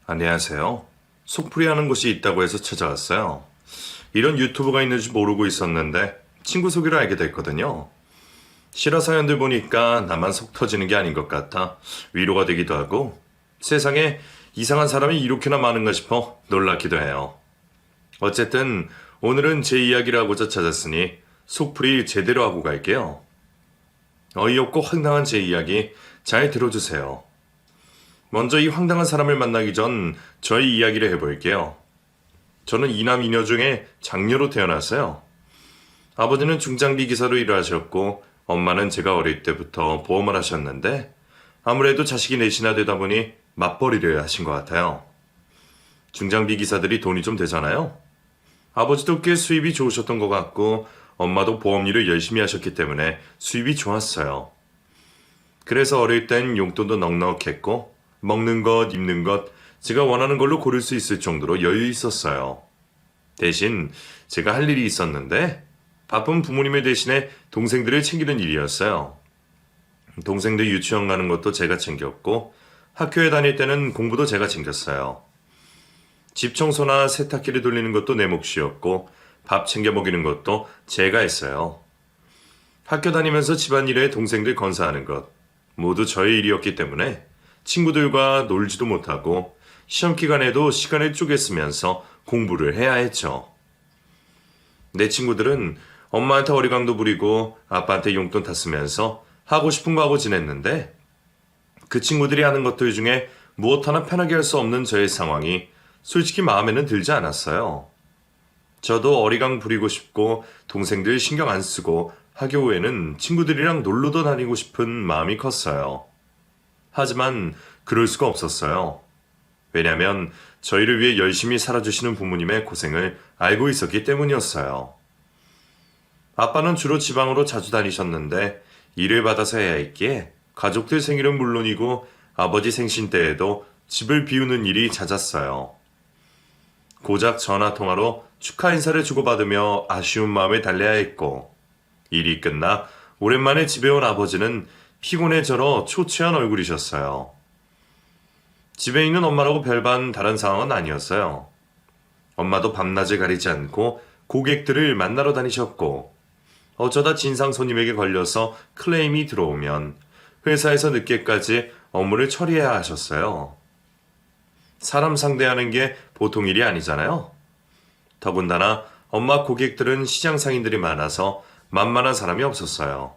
안녕하세요. 속풀이 하는 곳이 있다고 해서 찾아왔어요. 이런 유튜브가 있는지 모르고 있었는데 친구 소개로 알게 됐거든요. 실화 사연들 보니까 나만 속 터지는 게 아닌 것 같아 위로가 되기도 하고 세상에 이상한 사람이 이렇게나 많은가 싶어 놀랍기도 해요. 어쨌든 오늘은 제 이야기를 하고자 찾았으니 속풀이 제대로 하고 갈게요. 어이없고 황당한 제 이야기 잘 들어주세요. 먼저 이 황당한 사람을 만나기 전 저의 이야기를 해볼게요. 저는 이남 이녀 중에 장녀로 태어났어요. 아버지는 중장비 기사로 일을 하셨고 엄마는 제가 어릴 때부터 보험을 하셨는데 아무래도 자식이 넷이나 되다 보니 맞벌이를 하신 것 같아요. 중장비 기사들이 돈이 좀 되잖아요. 아버지도 꽤 수입이 좋으셨던 것 같고 엄마도 보험 일을 열심히 하셨기 때문에 수입이 좋았어요. 그래서 어릴 땐 용돈도 넉넉했고 먹는 것, 입는 것, 제가 원하는 걸로 고를 수 있을 정도로 여유 있었어요. 대신 제가 할 일이 있었는데 바쁜 부모님을 대신해 동생들을 챙기는 일이었어요. 동생들 유치원 가는 것도 제가 챙겼고 학교에 다닐 때는 공부도 제가 챙겼어요. 집 청소나 세탁기를 돌리는 것도 내 몫이었고 밥 챙겨 먹이는 것도 제가 했어요. 학교 다니면서 집안일에 동생들 건사하는 것 모두 저의 일이었기 때문에 친구들과 놀지도 못하고 시험 기간에도 시간을 쪼개 쓰면서 공부를 해야 했죠. 내 친구들은 엄마한테 어리광도 부리고 아빠한테 용돈 다 쓰면서 하고 싶은 거 하고 지냈는데 그 친구들이 하는 것들 중에 무엇 하나 편하게 할 수 없는 저의 상황이 솔직히 마음에는 들지 않았어요. 저도 어리광 부리고 싶고 동생들 신경 안 쓰고 학교 후에는 친구들이랑 놀러도 다니고 싶은 마음이 컸어요. 하지만 그럴 수가 없었어요. 왜냐면 저희를 위해 열심히 살아주시는 부모님의 고생을 알고 있었기 때문이었어요. 아빠는 주로 지방으로 자주 다니셨는데 일을 받아서 해야 했기에 가족들 생일은 물론이고 아버지 생신 때에도 집을 비우는 일이 잦았어요. 고작 전화 통화로 축하 인사를 주고받으며 아쉬운 마음에 달래야 했고 일이 끝나 오랜만에 집에 온 아버지는 피곤해 절어 초췌한 얼굴이셨어요. 집에 있는 엄마라고 별반 다른 상황은 아니었어요. 엄마도 밤낮을 가리지 않고 고객들을 만나러 다니셨고 어쩌다 진상 손님에게 걸려서 클레임이 들어오면 회사에서 늦게까지 업무를 처리해야 하셨어요. 사람 상대하는 게 보통 일이 아니잖아요. 더군다나 엄마 고객들은 시장 상인들이 많아서 만만한 사람이 없었어요.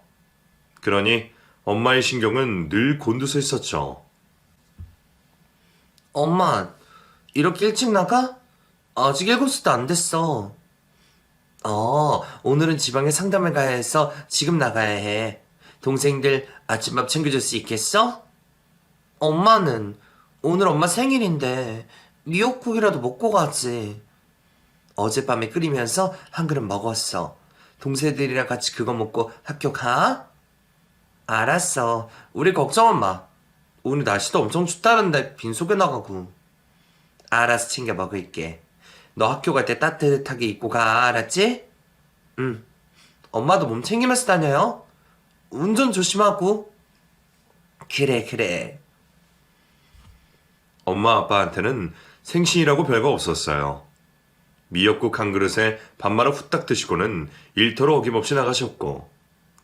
그러니 엄마의 신경은 늘 곤두서 있었죠. 엄마, 이렇게 일찍 나가? 아직 7시도 안 됐어. 오늘은 지방에 상담을 가야 해서 지금 나가야 해. 동생들 아침밥 챙겨줄 수 있겠어? 엄마는 오늘 엄마 생일인데 미역국이라도 먹고 가지. 어젯밤에 끓이면서 한 그릇 먹었어. 동생들이랑 같이 그거 먹고 학교 가? 알았어. 우리 걱정은 마. 오늘 날씨도 엄청 춥다는데 빈속에 나가고. 알아서 챙겨 먹을게. 너 학교 갈 때 따뜻하게 입고 가, 알았지? 응. 엄마도 몸 챙기면서 다녀요. 운전 조심하고. 그래, 그래. 엄마 아빠한테는 생신이라고 별거 없었어요. 미역국 한 그릇에 밥 말아 후딱 드시고는 일터로 어김없이 나가셨고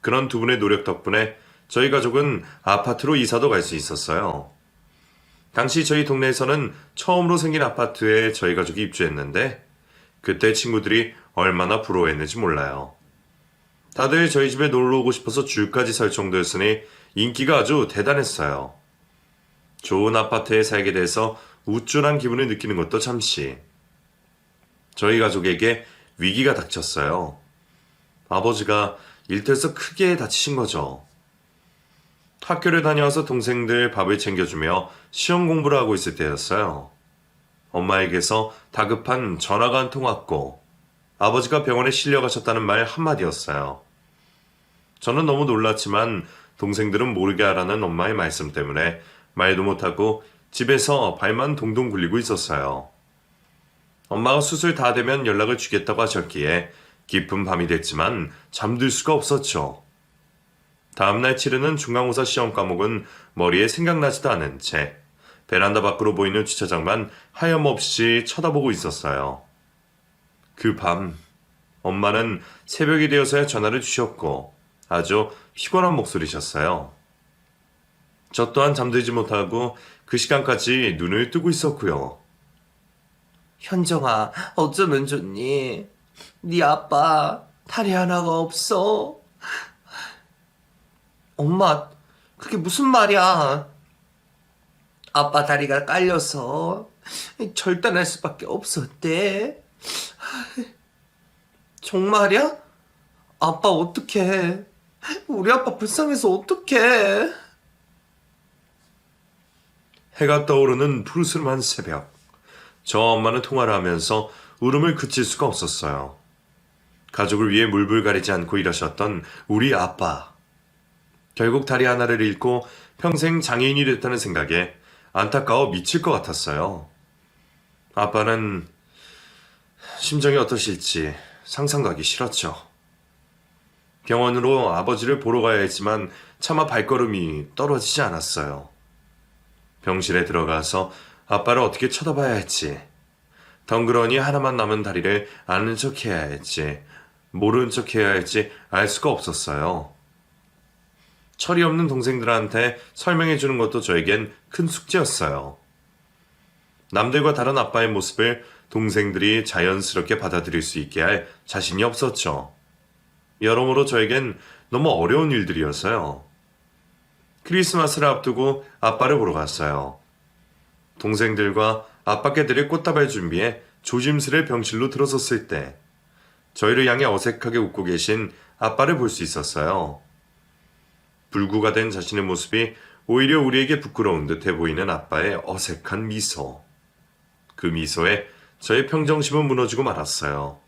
그런 두 분의 노력 덕분에 저희 가족은 아파트로 이사도 갈 수 있었어요. 당시 저희 동네에서는 처음으로 생긴 아파트에 저희 가족이 입주했는데 그때 친구들이 얼마나 부러워했는지 몰라요. 다들 저희 집에 놀러 오고 싶어서 줄까지 설 정도였으니 인기가 아주 대단했어요. 좋은 아파트에 살게 돼서 우쭐한 기분을 느끼는 것도 잠시. 저희 가족에게 위기가 닥쳤어요. 아버지가 일터에서 크게 다치신 거죠. 학교를 다녀와서 동생들 밥을 챙겨주며 시험 공부를 하고 있을 때였어요. 엄마에게서 다급한 전화가 한 통 왔고 아버지가 병원에 실려가셨다는 말 한마디였어요. 저는 너무 놀랐지만 동생들은 모르게 하라는 엄마의 말씀 때문에 말도 못하고 집에서 발만 동동 굴리고 있었어요. 엄마가 수술 다 되면 연락을 주겠다고 하셨기에 깊은 밤이 됐지만 잠들 수가 없었죠. 다음날 치르는 중간고사 시험 과목은 머리에 생각나지도 않은 채 베란다 밖으로 보이는 주차장만 하염없이 쳐다보고 있었어요. 그 밤, 엄마는 새벽이 되어서야 전화를 주셨고 아주 피곤한 목소리셨어요. 저 또한 잠들지 못하고 그 시간까지 눈을 뜨고 있었고요. 현정아, 어쩌면 좋니? 네 아빠 다리 하나가 없어. 엄마, 그게 무슨 말이야? 아빠 다리가 깔려서 절단할 수밖에 없었대. 정말이야? 아빠 어떡해? 우리 아빠 불쌍해서 어떡해? 해가 떠오르는 푸르스름한 새벽. 저 엄마는 통화를 하면서 울음을 그칠 수가 없었어요. 가족을 위해 물불 가리지 않고 일하셨던 우리 아빠. 결국 다리 하나를 잃고 평생 장애인이 됐다는 생각에 안타까워 미칠 것 같았어요. 아빠는 심정이 어떠실지 상상도 하기 싫었죠. 병원으로 아버지를 보러 가야 했지만 차마 발걸음이 떨어지지 않았어요. 병실에 들어가서 아빠를 어떻게 쳐다봐야 했지. 덩그러니 하나만 남은 다리를 아는 척 해야 했지. 모르는 척 해야 할지 알 수가 없었어요. 철이 없는 동생들한테 설명해 주는 것도 저에겐 큰 숙제였어요. 남들과 다른 아빠의 모습을 동생들이 자연스럽게 받아들일 수 있게 할 자신이 없었죠. 여러모로 저에겐 너무 어려운 일들이었어요. 크리스마스를 앞두고 아빠를 보러 갔어요. 동생들과 아빠께 드릴 꽃다발 준비해 조심스레 병실로 들어섰을 때 저희를 향해 어색하게 웃고 계신 아빠를 볼 수 있었어요. 불구가 된 자신의 모습이 오히려 우리에게 부끄러운 듯해 보이는 아빠의 어색한 미소. 그 미소에 저의 평정심은 무너지고 말았어요.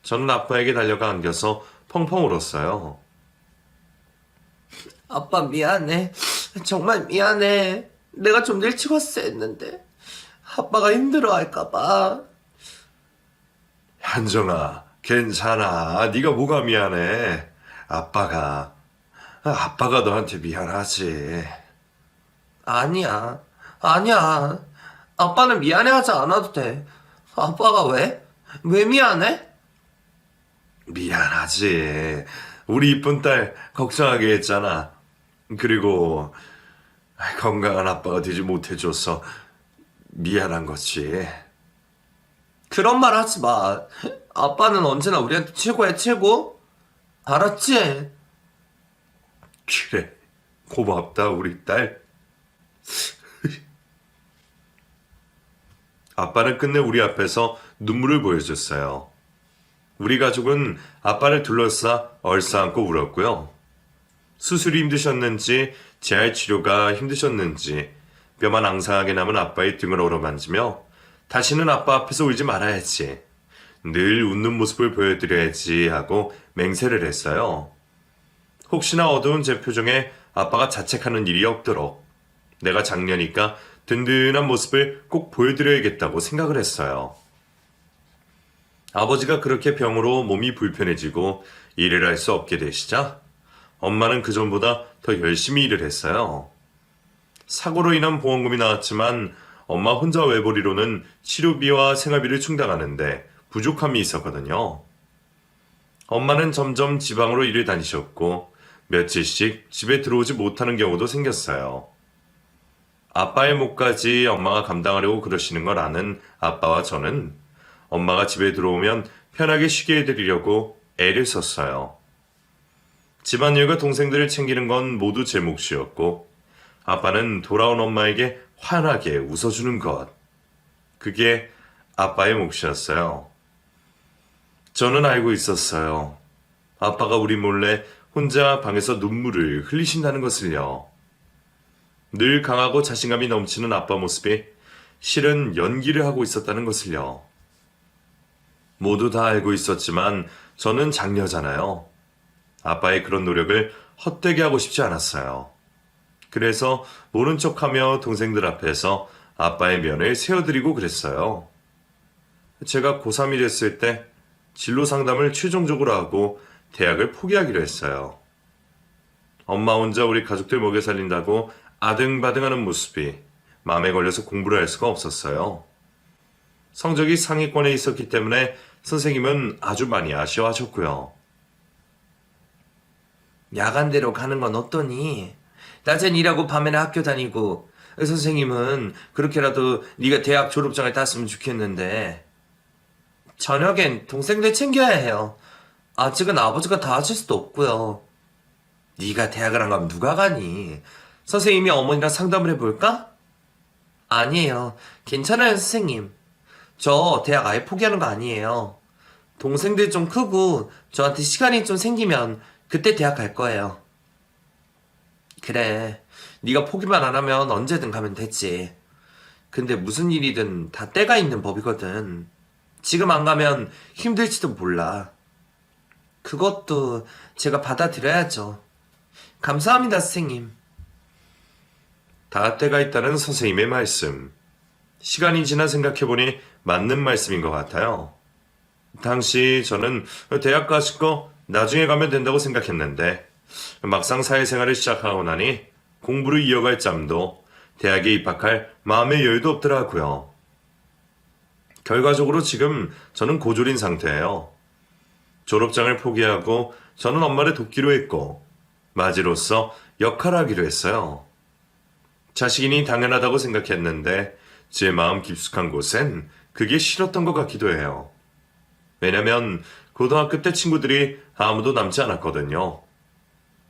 저는 아빠에게 달려가 안겨서 펑펑 울었어요. 아빠 미안해. 정말 미안해. 내가 좀 일찍 왔어야 했는데 아빠가 힘들어할까봐. 현정아, 괜찮아. 네가 뭐가 미안해. 아빠가 너한테 미안하지. 아니야. 아빠는 미안해하지 않아도 돼. 아빠가 왜? 왜 미안해? 미안하지. 우리 이쁜 딸 걱정하게 했잖아. 그리고 건강한 아빠가 되지 못해줘서 미안한 거지. 그런 말 하지 마. 아빠는 언제나 우리한테 최고야, 최고. 알았지? 그래, 고맙다 우리 딸. 아빠는 끝내 우리 앞에서 눈물을 보여줬어요. 우리 가족은 아빠를 둘러싸 얼싸안고 울었고요. 수술이 힘드셨는지 재활 치료가 힘드셨는지 뼈만 앙상하게 남은 아빠의 등을 어루만지며 다시는 아빠 앞에서 울지 말아야지. 늘 웃는 모습을 보여드려야지 하고 맹세를 했어요. 혹시나 어두운 제 표정에 아빠가 자책하는 일이 없도록 내가 장녀니까 든든한 모습을 꼭 보여드려야겠다고 생각을 했어요. 아버지가 그렇게 병으로 몸이 불편해지고 일을 할 수 없게 되시자 엄마는 그전보다 더 열심히 일을 했어요. 사고로 인한 보험금이 나왔지만 엄마 혼자 외벌이로는 치료비와 생활비를 충당하는데 부족함이 있었거든요. 엄마는 점점 지방으로 일을 다니셨고 며칠씩 집에 들어오지 못하는 경우도 생겼어요. 아빠의 몫까지 엄마가 감당하려고 그러시는 걸 아는 아빠와 저는 엄마가 집에 들어오면 편하게 쉬게 해드리려고 애를 썼어요. 집안일과 동생들을 챙기는 건 모두 제 몫이었고 아빠는 돌아온 엄마에게 환하게 웃어주는 것. 그게 아빠의 몫이었어요. 저는 알고 있었어요. 아빠가 우리 몰래 혼자 방에서 눈물을 흘리신다는 것을요. 늘 강하고 자신감이 넘치는 아빠 모습이 실은 연기를 하고 있었다는 것을요. 모두 다 알고 있었지만 저는 장녀잖아요. 아빠의 그런 노력을 헛되게 하고 싶지 않았어요. 그래서 모른 척하며 동생들 앞에서 아빠의 면을 세워드리고 그랬어요. 제가 고3이 됐을 때 진로 상담을 최종적으로 하고 대학을 포기하기로 했어요. 엄마 혼자 우리 가족들 먹여 살린다고 아등바등하는 모습이 마음에 걸려서 공부를 할 수가 없었어요. 성적이 상위권에 있었기 때문에 선생님은 아주 많이 아쉬워하셨고요. 야간대로 가는 건 어떠니? 낮엔 일하고 밤에는 학교 다니고 선생님은 그렇게라도 네가 대학 졸업장을 땄으면 좋겠는데 저녁엔 동생들 챙겨야 해요. 아직은 아버지가 다 하실 수도 없고요. 네가 대학을 안 가면 누가 가니? 선생님이 어머니랑 상담을 해볼까? 아니에요. 괜찮아요, 선생님. 저 대학 아예 포기하는 거 아니에요. 동생들 좀 크고 저한테 시간이 좀 생기면 그때 대학 갈 거예요. 그래. 네가 포기만 안 하면 언제든 가면 되지. 근데 무슨 일이든 다 때가 있는 법이거든. 지금 안 가면 힘들지도 몰라. 그것도 제가 받아들여야죠. 감사합니다, 선생님. 다 때가 있다는 선생님의 말씀. 시간이 지나 생각해보니 맞는 말씀인 것 같아요. 당시 저는 대학 가실 거 나중에 가면 된다고 생각했는데 막상 사회생활을 시작하고 나니 공부를 이어갈 짬도 대학에 입학할 마음의 여유도 없더라고요. 결과적으로 지금 저는 고졸인 상태예요. 졸업장을 포기하고 저는 엄마를 돕기로 했고 맞이로서 역할하기로 했어요. 자식이니 당연하다고 생각했는데 제 마음 깊숙한 곳엔 그게 싫었던 것 같기도 해요. 왜냐면 고등학교 때 친구들이 아무도 남지 않았거든요.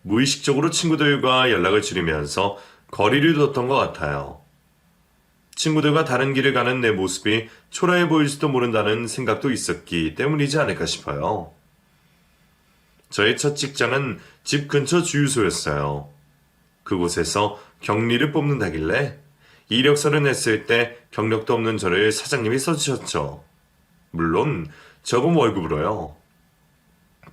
무의식적으로 친구들과 연락을 줄이면서 거리를 뒀던 것 같아요. 친구들과 다른 길을 가는 내 모습이 초라해 보일지도 모른다는 생각도 있었기 때문이지 않을까 싶어요. 저의 첫 직장은 집 근처 주유소였어요. 그곳에서 격리를 뽑는다길래 이력서를 냈을 때 경력도 없는 저를 사장님이 써주셨죠. 물론 적은 월급으로요.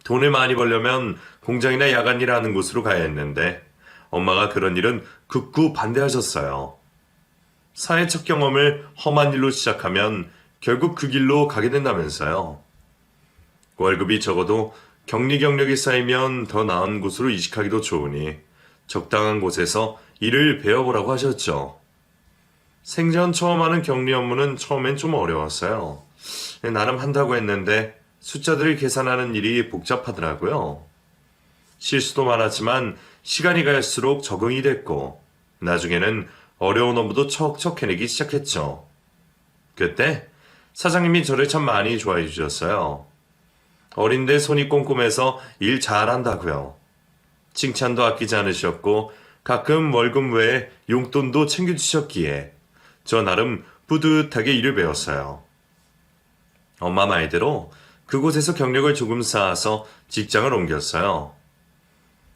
돈을 많이 벌려면 공장이나 야간일 하는 곳으로 가야 했는데 엄마가 그런 일은 극구 반대하셨어요. 사회 첫 경험을 험한 일로 시작하면 결국 그 길로 가게 된다면서요. 월급이 적어도 격리 경력이 쌓이면 더 나은 곳으로 이직하기도 좋으니 적당한 곳에서 일을 배워보라고 하셨죠. 생전 처음 하는 격리 업무는 처음엔 좀 어려웠어요. 나름 한다고 했는데 숫자들을 계산하는 일이 복잡하더라고요. 실수도 많았지만 시간이 갈수록 적응이 됐고 나중에는 어려운 업무도 척척 해내기 시작했죠. 그때 사장님이 저를 참 많이 좋아해 주셨어요. 어린데 손이 꼼꼼해서 일 잘한다고요. 칭찬도 아끼지 않으셨고 가끔 월급 외에 용돈도 챙겨주셨기에 저 나름 뿌듯하게 일을 배웠어요. 엄마 말대로 그곳에서 경력을 조금 쌓아서 직장을 옮겼어요.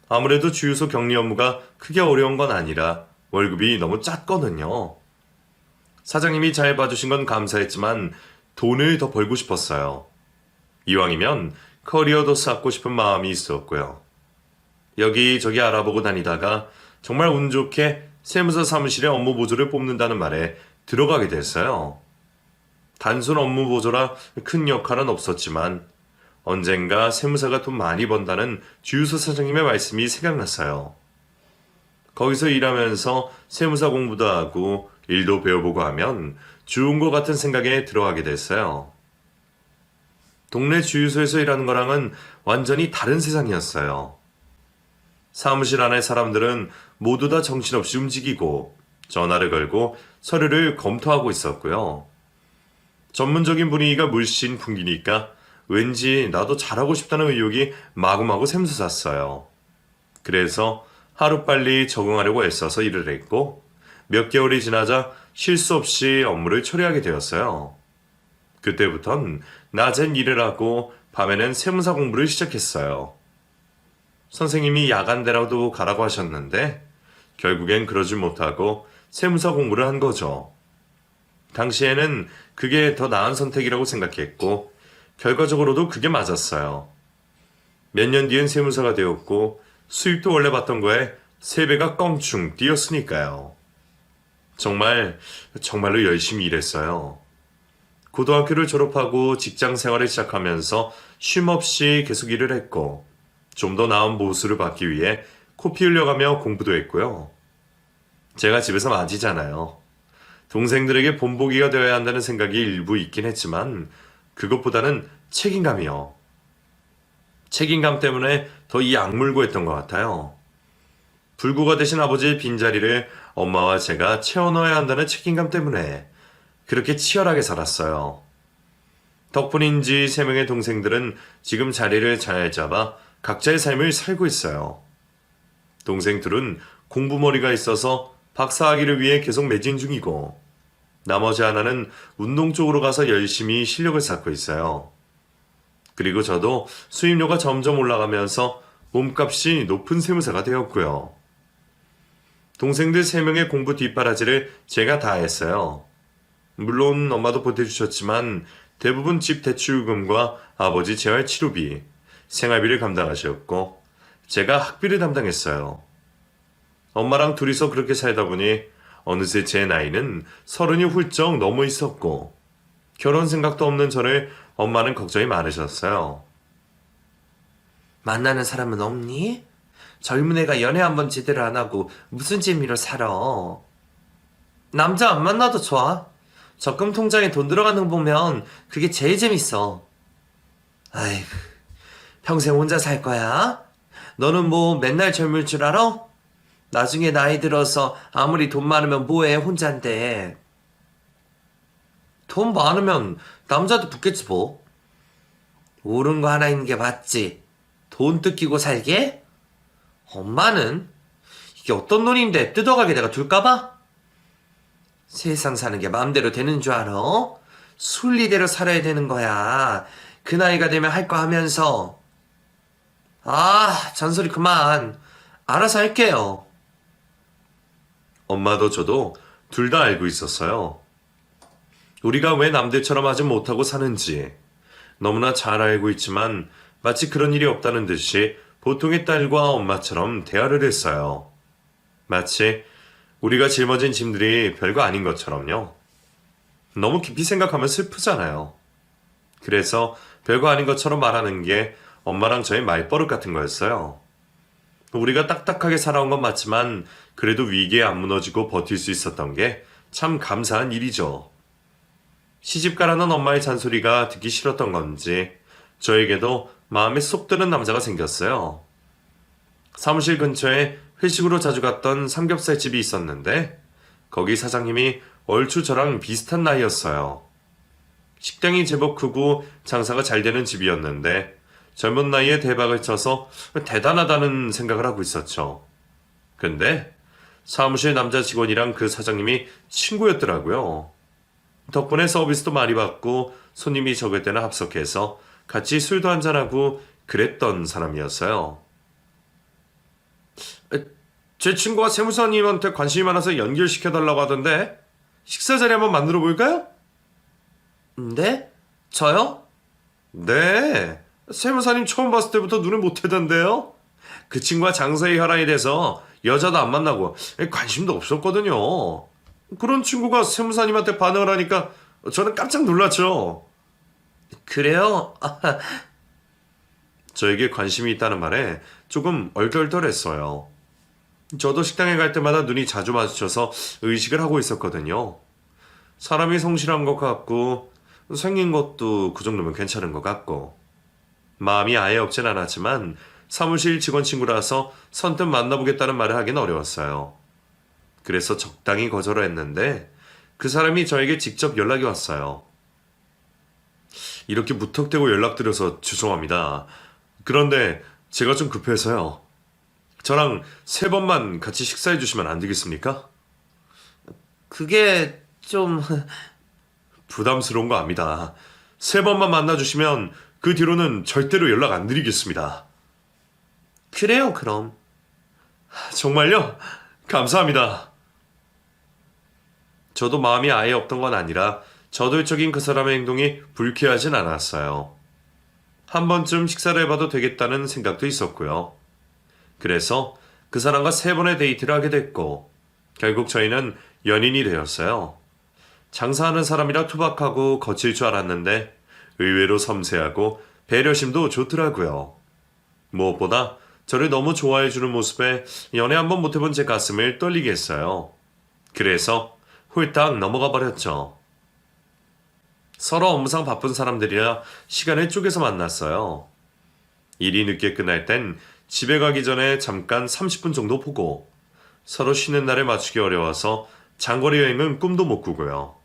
아무래도 주유소 격리 업무가 크게 어려운 건 아니라 월급이 너무 작거든요. 사장님이 잘 봐주신 건 감사했지만 돈을 더 벌고 싶었어요. 이왕이면 커리어도 쌓고 싶은 마음이 있었고요. 여기저기 알아보고 다니다가 정말 운 좋게 세무사 사무실에 업무 보조를 뽑는다는 말에 들어가게 됐어요. 단순 업무 보조라 큰 역할은 없었지만 언젠가 세무사가 돈 많이 번다는 주유소 사장님의 말씀이 생각났어요. 거기서 일하면서 세무사 공부도 하고 일도 배워보고 하면 좋은 것 같은 생각에 들어가게 됐어요. 동네 주유소에서 일하는 거랑은 완전히 다른 세상이었어요. 사무실 안의 사람들은 모두 다 정신없이 움직이고 전화를 걸고 서류를 검토하고 있었고요. 전문적인 분위기가 물씬 풍기니까 왠지 나도 잘하고 싶다는 의욕이 마구마구 샘솟았어요. 그래서 하루빨리 적응하려고 애써서 일을 했고 몇 개월이 지나자 실수 없이 업무를 처리하게 되었어요. 그때부턴 낮엔 일을 하고 밤에는 세무사 공부를 시작했어요. 선생님이 야간대라도 가라고 하셨는데 결국엔 그러지 못하고 세무사 공부를 한 거죠. 당시에는 그게 더 나은 선택이라고 생각했고 결과적으로도 그게 맞았어요. 몇 년 뒤엔 세무사가 되었고 수입도 원래 받던 거에 3배가 껑충 뛰었으니까요. 정말로 열심히 일했어요. 고등학교를 졸업하고 직장 생활을 시작하면서 쉼없이 계속 일을 했고 좀 더 나은 보수를 받기 위해 코 피 흘려가며 공부도 했고요. 제가 집에서 맞이잖아요. 동생들에게 본보기가 되어야 한다는 생각이 일부 있긴 했지만 그것보다는 책임감이요. 책임감 때문에 더 이 악물고 했던 것 같아요. 불구가 되신 아버지의 빈자리를 엄마와 제가 채워넣어야 한다는 책임감 때문에 그렇게 치열하게 살았어요. 덕분인지 세 명의 동생들은 지금 자리를 잘 잡아 각자의 삶을 살고 있어요. 동생 둘은 공부머리가 있어서 박사학위를 위해 계속 매진 중이고 나머지 하나는 운동 쪽으로 가서 열심히 실력을 쌓고 있어요. 그리고 저도 수입료가 점점 올라가면서 몸값이 높은 세무사가 되었고요. 동생들 3명의 공부 뒷바라지를 제가 다 했어요. 물론 엄마도 보태주셨지만 대부분 집 대출금과 아버지 재활치료비, 생활비를 감당하셨고 제가 학비를 담당했어요. 엄마랑 둘이서 그렇게 살다 보니 어느새 제 나이는 30이 훌쩍 넘어 있었고 결혼 생각도 없는 저를 엄마는 걱정이 많으셨어요. 만나는 사람은 없니? 젊은 애가 연애 한번 제대로 안 하고 무슨 재미로 살아? 남자 안 만나도 좋아. 적금 통장에 돈 들어가는 거 보면 그게 제일 재밌어. 아이고, 평생 혼자 살 거야? 너는 뭐 맨날 젊을 줄 알아? 나중에 나이 들어서 아무리 돈 많으면 뭐해, 혼잔데. 돈 많으면 남자도 붙겠지 뭐. 옳은 거 하나 있는 게 맞지. 돈 뜯기고 살게? 엄마는 이게 어떤 돈인데 뜯어가게 내가 둘까봐? 세상 사는 게 마음대로 되는 줄 알아? 순리대로 살아야 되는 거야. 그 나이가 되면 할 거 하면서. 아, 잔소리 그만. 알아서 할게요. 엄마도 저도 둘 다 알고 있었어요. 우리가 왜 남들처럼 하지 못하고 사는지 너무나 잘 알고 있지만 마치 그런 일이 없다는 듯이 보통의 딸과 엄마처럼 대화를 했어요. 마치 우리가 짊어진 짐들이 별거 아닌 것처럼요. 너무 깊이 생각하면 슬프잖아요. 그래서 별거 아닌 것처럼 말하는 게 엄마랑 저의 말버릇 같은 거였어요. 우리가 딱딱하게 살아온 건 맞지만 그래도 위기에 안 무너지고 버틸 수 있었던 게 참 감사한 일이죠. 시집가라는 엄마의 잔소리가 듣기 싫었던 건지 저에게도 마음에 쏙 드는 남자가 생겼어요. 사무실 근처에 회식으로 자주 갔던 삼겹살집이 있었는데 거기 사장님이 얼추 저랑 비슷한 나이였어요. 식당이 제법 크고 장사가 잘 되는 집이었는데 젊은 나이에 대박을 쳐서 대단하다는 생각을 하고 있었죠. 근데 사무실 남자 직원이랑 그 사장님이 친구였더라고요. 덕분에 서비스도 많이 받고 손님이 적을 때는 합석해서 같이 술도 한잔하고 그랬던 사람이었어요. 제 친구가 세무사님한테 관심이 많아서 연결시켜달라고 하던데 식사 자리 한번 만들어 볼까요? 네? 저요? 네. 세무사님 처음 봤을 때부터 눈을 못 뜨던데요. 그 친구가 장사의 혈안이 돼서 여자도 안 만나고 관심도 없었거든요. 그런 친구가 세무사님한테 반응을 하니까 저는 깜짝 놀랐죠. 그래요? 저에게 관심이 있다는 말에 조금 얼떨떨했어요. 저도 식당에 갈 때마다 눈이 자주 마주쳐서 의식을 하고 있었거든요. 사람이 성실한 것 같고 생긴 것도 그 정도면 괜찮은 것 같고 마음이 아예 없진 않았지만 사무실 직원 친구라서 선뜻 만나보겠다는 말을 하긴 어려웠어요. 그래서 적당히 거절을 했는데 그 사람이 저에게 직접 연락이 왔어요. 이렇게 무턱대고 연락드려서 죄송합니다. 그런데 제가 좀 급해서요. 저랑 3번만 같이 식사해 주시면 안 되겠습니까? 그게 좀... 부담스러운 거 압니다. 3번만 만나주시면 그 뒤로는 절대로 연락 안 드리겠습니다. 그래요, 그럼. 정말요? 감사합니다. 저도 마음이 아예 없던 건 아니라 저돌적인 그 사람의 행동이 불쾌하진 않았어요. 한 번쯤 식사를 해봐도 되겠다는 생각도 있었고요. 그래서 그 사람과 3번의 데이트를 하게 됐고 결국 저희는 연인이 되었어요. 장사하는 사람이라 투박하고 거칠 줄 알았는데 의외로 섬세하고 배려심도 좋더라고요. 무엇보다 저를 너무 좋아해주는 모습에 연애 한번 못해본 제 가슴을 떨리게 했어요. 그래서 홀딱 넘어가 버렸죠. 서로 업무상 바쁜 사람들이라 시간을 쪼개서 만났어요. 일이 늦게 끝날 땐 집에 가기 전에 잠깐 30분 정도 보고 서로 쉬는 날에 맞추기 어려워서 장거리 여행은 꿈도 못 꾸고요.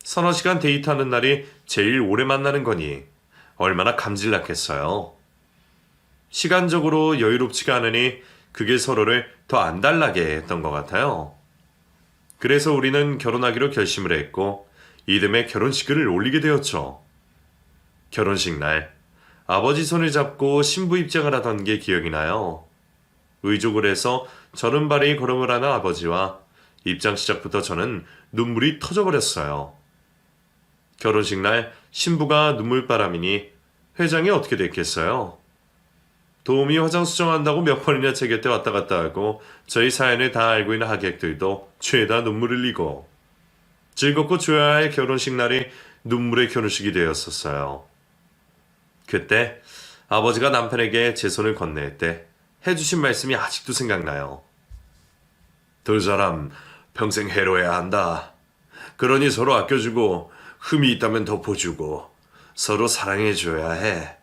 서너 시간 데이트하는 날이 제일 오래 만나는 거니 얼마나 감질났겠어요. 시간적으로 여유롭지가 않으니 그게 서로를 더 안달나게 했던 것 같아요. 그래서 우리는 결혼하기로 결심을 했고 이듬해 결혼식을 올리게 되었죠. 결혼식 날 아버지 손을 잡고 신부 입장을 하던 게 기억이 나요. 의족을 해서 절은발이 걸음을 하는 아버지와 입장 시작부터 저는 눈물이 터져버렸어요. 결혼식 날 신부가 눈물바람이니 회장이 어떻게 됐겠어요? 도우미 화장 수정한다고 몇 번이나 제 곁에 왔다 갔다 하고 저희 사연을 다 알고 있는 하객들도 죄다 눈물 흘리고 즐겁고 좋아야 할 결혼식 날이 눈물의 결혼식이 되었었어요. 그때 아버지가 남편에게 제 손을 건넬 때 해주신 말씀이 아직도 생각나요. 두 사람 평생 해로해야 한다. 그러니 서로 아껴주고 흠이 있다면 덮어주고 서로 사랑해줘야 해.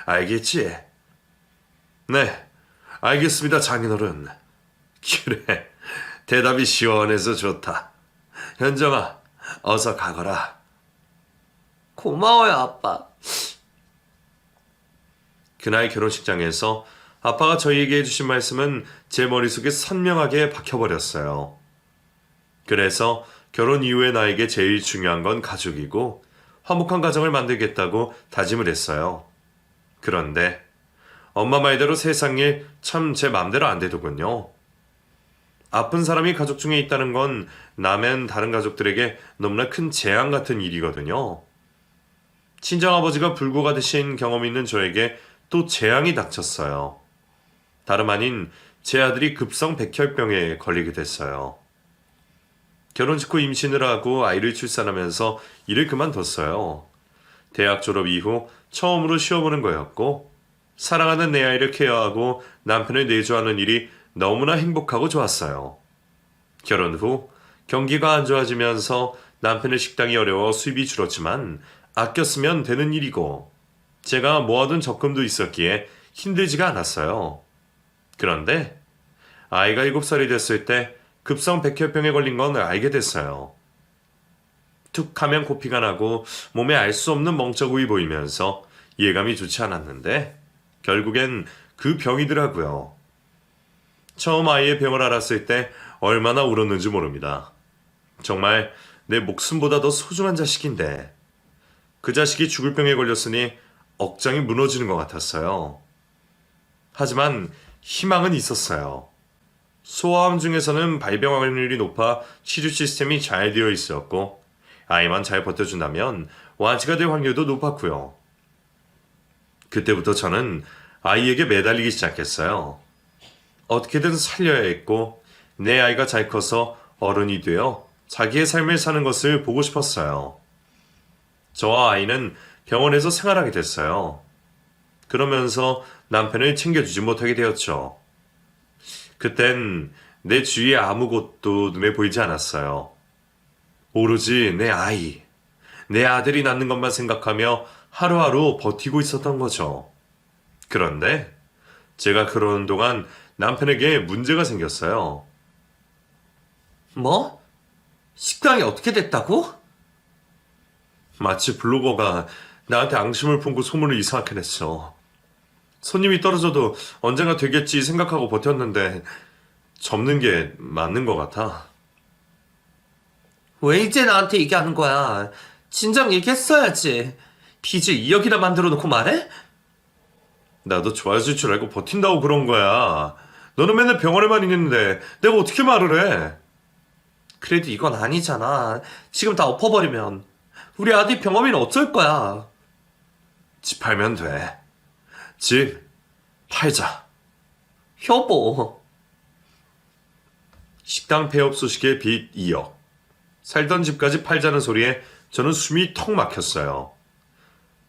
알겠지? 네, 알겠습니다, 장인어른. 그래, 대답이 시원해서 좋다. 현정아, 어서 가거라. 고마워요, 아빠. 그날 결혼식장에서 아빠가 저희에게 해주신 말씀은 제 머릿속에 선명하게 박혀버렸어요. 그래서 결혼 이후에 나에게 제일 중요한 건 가족이고 화목한 가정을 만들겠다고 다짐을 했어요. 그런데 엄마 말대로 세상 일 참 제 맘대로 안 되더군요. 아픈 사람이 가족 중에 있다는 건 나면 다른 가족들에게 너무나 큰 재앙 같은 일이거든요. 친정아버지가 불구가 되신 경험이 있는 저에게 또 재앙이 닥쳤어요. 다름 아닌 제 아들이 급성 백혈병에 걸리게 됐어요. 결혼 직후 임신을 하고 아이를 출산하면서 일을 그만뒀어요. 대학 졸업 이후 처음으로 쉬어보는 거였고 사랑하는 내 아이를 케어하고 남편을 내조하는 일이 너무나 행복하고 좋았어요. 결혼 후 경기가 안 좋아지면서 남편의 식당이 어려워 수입이 줄었지만 아껴 쓰면 되는 일이고 제가 모아둔 적금도 있었기에 힘들지가 않았어요. 그런데 아이가 7살이 됐을 때 급성 백혈병에 걸린 건 알게 됐어요. 툭 하면 코피가 나고 몸에 알 수 없는 멍자국이 보이면서 예감이 좋지 않았는데 결국엔 그 병이더라고요. 처음 아이의 병을 알았을 때 얼마나 울었는지 모릅니다. 정말 내 목숨보다 더 소중한 자식인데 그 자식이 죽을 병에 걸렸으니 억장이 무너지는 것 같았어요. 하지만 희망은 있었어요. 소아암 중에서는 발병 확률이 높아 치료 시스템이 잘 되어 있었고 아이만 잘 버텨준다면 완치가 될 확률도 높았고요. 그때부터 저는 아이에게 매달리기 시작했어요. 어떻게든 살려야 했고 내 아이가 잘 커서 어른이 되어 자기의 삶을 사는 것을 보고 싶었어요. 저와 아이는 병원에서 생활하게 됐어요. 그러면서 남편을 챙겨주지 못하게 되었죠. 그땐 내 주위에 아무것도 눈에 보이지 않았어요. 오로지 내 아이, 내 아들이 낳는 것만 생각하며 하루하루 버티고 있었던 거죠. 그런데 제가 그러는 동안 남편에게 문제가 생겼어요. 뭐? 식당이 어떻게 됐다고? 마치 블로거가 나한테 앙심을 품고 소문을 이상하게 냈어. 손님이 떨어져도 언젠가 되겠지 생각하고 버텼는데 접는 게 맞는 것 같아. 왜 이제 나한테 얘기하는 거야? 진작 얘기했어야지. 빚을 2억이나 만들어 놓고 말해? 나도 좋아질 줄 알고 버틴다고 그런 거야. 너는 맨날 병원에만 있는데 내가 어떻게 말을 해? 그래도 이건 아니잖아. 지금 다 엎어버리면 우리 아들 병원비는 어쩔 거야? 집 팔면 돼. 집 팔자. 여보. 식당 폐업 소식에 빚 2억. 살던 집까지 팔자는 소리에 저는 숨이 턱 막혔어요.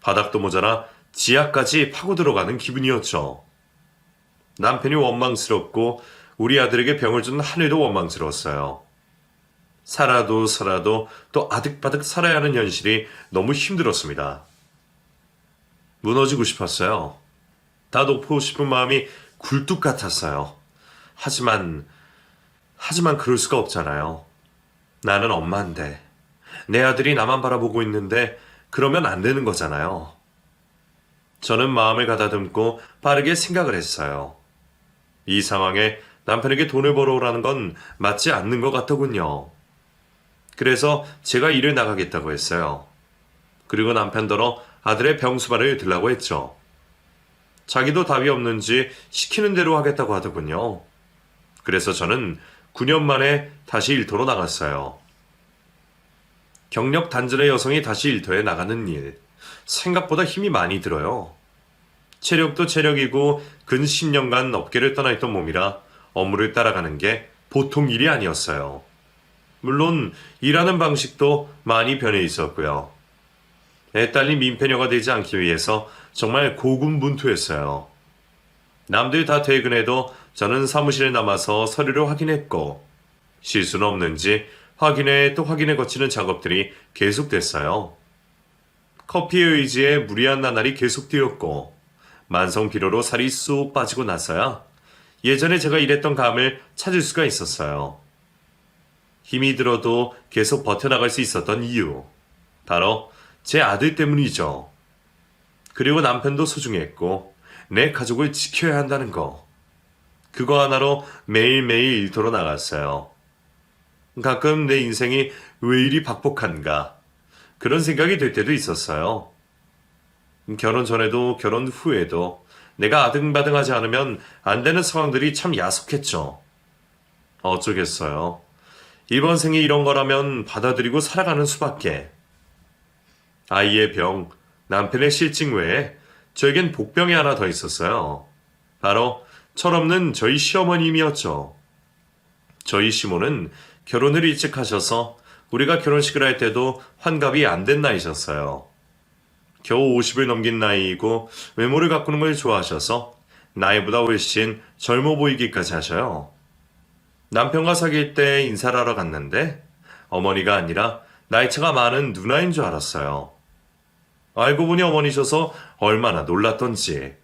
바닥도 모자라 지하까지 파고 들어가는 기분이었죠. 남편이 원망스럽고 우리 아들에게 병을 준 하늘도 원망스러웠어요. 살아도 또 아득바득 살아야 하는 현실이 너무 힘들었습니다. 무너지고 싶었어요. 다 놓고 싶은 마음이 굴뚝 같았어요. 하지만 그럴 수가 없잖아요. 나는 엄마인데, 내 아들이 나만 바라보고 있는데 그러면 안 되는 거잖아요. 저는 마음을 가다듬고 빠르게 생각을 했어요. 이 상황에 남편에게 돈을 벌어오라는 건 맞지 않는 것 같더군요. 그래서 제가 일을 나가겠다고 했어요. 그리고 남편더러 아들의 병수발을 들라고 했죠. 자기도 답이 없는지 시키는 대로 하겠다고 하더군요. 그래서 저는 9년 만에 다시 일터로 나갔어요. 경력 단절의 여성이 다시 일터에 나가는 일, 생각보다 힘이 많이 들어요. 체력도 체력이고 근 10년간 업계를 떠나 있던 몸이라 업무를 따라가는 게 보통 일이 아니었어요. 물론 일하는 방식도 많이 변해 있었고요. 애딸린 민폐녀가 되지 않기 위해서 정말 고군분투했어요. 남들 다 퇴근해도 저는 사무실에 남아서 서류를 확인했고 실수는 없는지 확인해 또 확인해 거치는 작업들이 계속됐어요. 커피의 의지에 무리한 나날이 계속되었고 만성 피로로 살이 쑥 빠지고 나서야 예전에 제가 일했던 감을 찾을 수가 있었어요. 힘이 들어도 계속 버텨나갈 수 있었던 이유, 바로 제 아들 때문이죠. 그리고 남편도 소중했고 내 가족을 지켜야 한다는 거. 그거 하나로 매일매일 일터로 나갔어요. 가끔 내 인생이 왜 이리 박복한가 그런 생각이 들 때도 있었어요. 결혼 전에도 결혼 후에도 내가 아등바등하지 않으면 안 되는 상황들이 참 야속했죠. 어쩌겠어요. 이번 생이 이런 거라면 받아들이고 살아가는 수밖에. 아이의 병, 남편의 실직 외에 저에겐 복병이 하나 더 있었어요. 바로 철없는 저희 시어머님이었죠. 저희 시모는 결혼을 일찍 하셔서 우리가 결혼식을 할 때도 환갑이 안 된 나이셨어요. 겨우 50을 넘긴 나이이고 외모를 가꾸는 걸 좋아하셔서 나이보다 훨씬 젊어 보이기까지 하셔요. 남편과 사귈 때 인사를 하러 갔는데 어머니가 아니라 나이차가 많은 누나인 줄 알았어요. 알고 보니 어머니셔서 얼마나 놀랐던지.